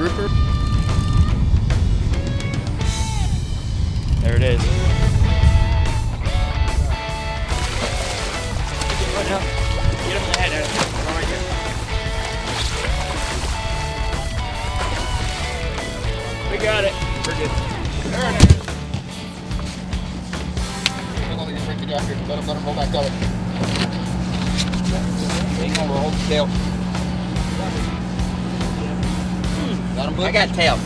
grouper. There it is. Right now. Get him in the head, Adam. Right here. We got it. We're good. There it is. Let him roll back up. Hang on, we'll hold the tail. Got him, I got tail.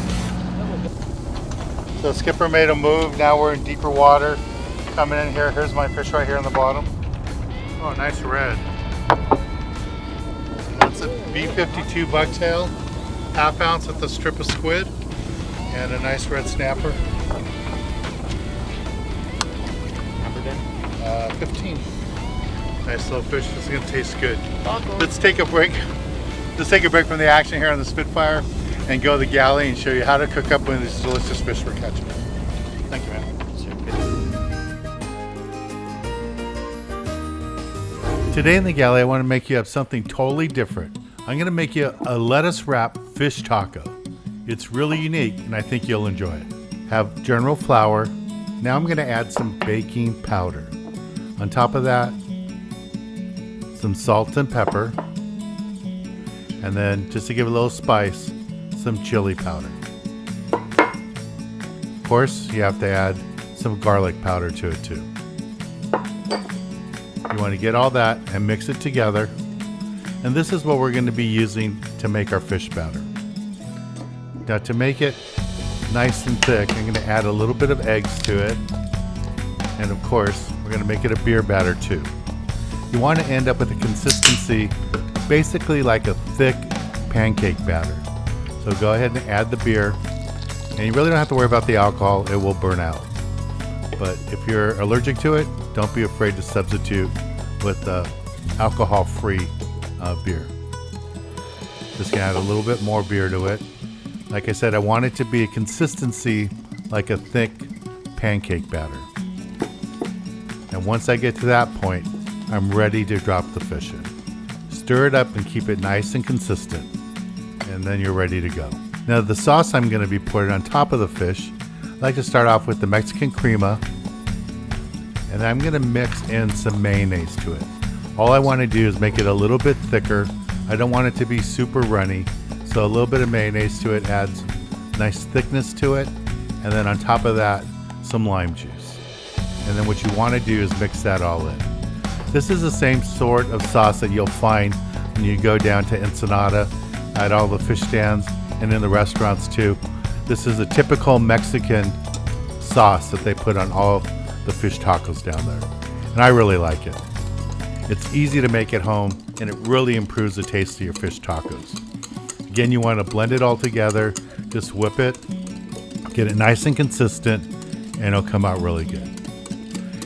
So Skipper made a move. Now we're in deeper water. Coming in here. Here's my fish right here on the bottom. Oh, nice red. That's a B52 Bucktail, ½ ounce with a strip of squid, and a nice red snapper. 15. Nice little fish. This is going to taste good. Let's take a break. Let's take a break from the action here on the Spitfire and go to the galley and show you how to cook up one of these delicious fish we're catching. Thank you, man. Today in the galley, I want to make you up something totally different. I'm going to make you a lettuce wrap fish taco. It's really unique and I think you'll enjoy it. Have general flour. Now I'm going to add some baking powder. On top of that, some salt and pepper, and then just to give it a little spice, some chili powder. Of course, you have to add some garlic powder to it too. You want to get all that and mix it together, and this is what we're going to be using to make our fish batter. Now to make it nice and thick, I'm going to add a little bit of eggs to it, and of course we're going to make it a beer batter too. You want to end up with a consistency basically like a thick pancake batter. So go ahead and add the beer, and you really don't have to worry about the alcohol, it will burn out. But if you're allergic to it, don't be afraid to substitute with alcohol-free beer. Just gonna add a little bit more beer to it. Like I said, I want it to be a consistency like a thick pancake batter. And once I get to that point, I'm ready to drop the fish in. Stir it up and keep it nice and consistent, and then you're ready to go. Now the sauce I'm going to be putting on top of the fish, I like to start off with the Mexican crema, and I'm going to mix in some mayonnaise to it. All I want to do is make it a little bit thicker. I don't want it to be super runny, so a little bit of mayonnaise to it adds nice thickness to it, and then on top of that, some lime juice. And then what you want to do is mix that all in. This is the same sort of sauce that you'll find when you go down to Ensenada at all the fish stands and in the restaurants too. This is a typical Mexican sauce that they put on all the fish tacos down there. And I really like it. It's easy to make at home and it really improves the taste of your fish tacos. Again, you want to blend it all together, just whip it, get it nice and consistent, and it'll come out really good.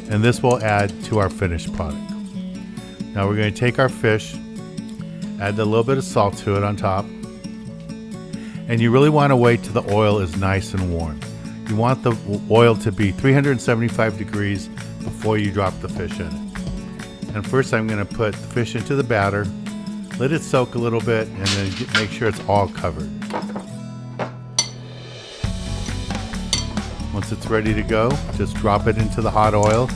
And this will add to our finished product. Now we're going to take our fish, add a little bit of salt to it on top, and you really want to wait till the oil is nice and warm. You want the oil to be 375 degrees before you drop the fish in. And first I'm going to put the fish into the batter, let it soak a little bit, and then make sure it's all covered. Once it's ready to go, just drop it into the hot oil.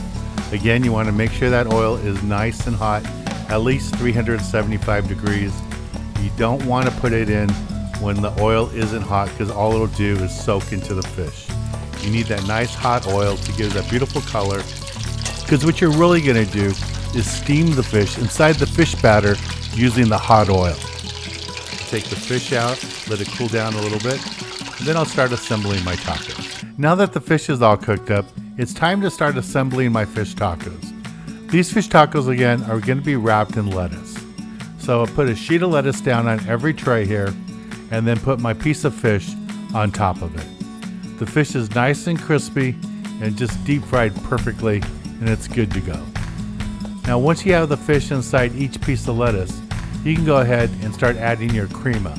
Again, you want to make sure that oil is nice and hot, at least 375 degrees. You don't want to put it in when the oil isn't hot, because all it'll do is soak into the fish. You need that nice hot oil to give that beautiful color, because what you're really going to do is steam the fish inside the fish batter using the hot oil. Take the fish out, let it cool down a little bit, and then I'll start assembling my tacos. Now that the fish is all cooked up, it's time to start assembling my fish tacos. These fish tacos, again, are going to be wrapped in lettuce. So I'll put a sheet of lettuce down on every tray here, and then put my piece of fish on top of it. The fish is nice and crispy and just deep fried perfectly, and it's good to go. Now once you have the fish inside each piece of lettuce, you can go ahead and start adding your crema.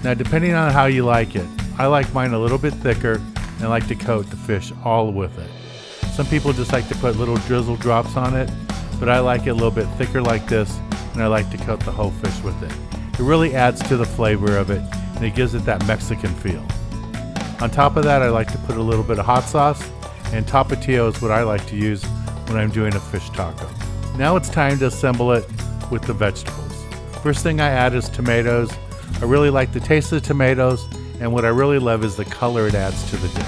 Now depending on how you like it, I like mine a little bit thicker and I like to coat the fish all with it. Some people just like to put little drizzle drops on it, but I like it a little bit thicker like this, and I like to coat the whole fish with it. It really adds to the flavor of it and it gives it that Mexican feel. On top of that, I like to put a little bit of hot sauce, and Tapatio is what I like to use when I'm doing a fish taco. Now it's time to assemble it with the vegetables. First thing I add is tomatoes. I really like the taste of the tomatoes, and what I really love is the color it adds to the dish.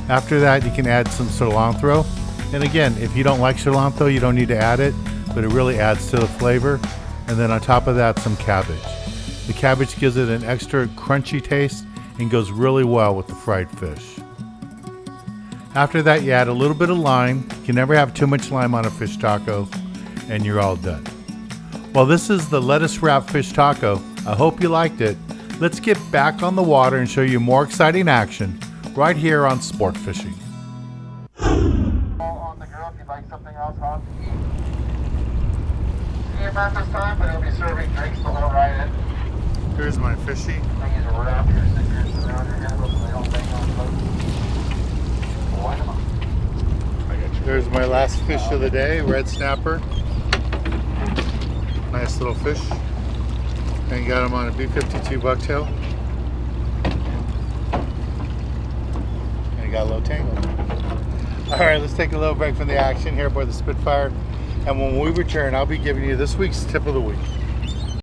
After that, you can add some cilantro. And again, if you don't like cilantro, you don't need to add it, but it really adds to the flavor. And then on top of that, some cabbage. The cabbage gives it an extra crunchy taste and goes really well with the fried fish. After that, you add a little bit of lime. You can never have too much lime on a fish taco, and you're all done. Well, this is the lettuce wrap fish taco. I hope you liked it. Let's get back on the water and show you more exciting action right here on Sport Fishing. On the grill if you'd like something else hot to eat. At this time, but he'll be serving drinks the whole ride in. Here's my fishy. I use a wrap your fingers around your handles so they don't bang on the boat. Wind them up. There's my last fish of the day, red snapper. Nice little fish. And got him on a B52 Bucktail. And he got a little tangled. Alright, let's take a little break from the action here aboard the Spitfire. And when we return, I'll be giving you this week's tip of the week.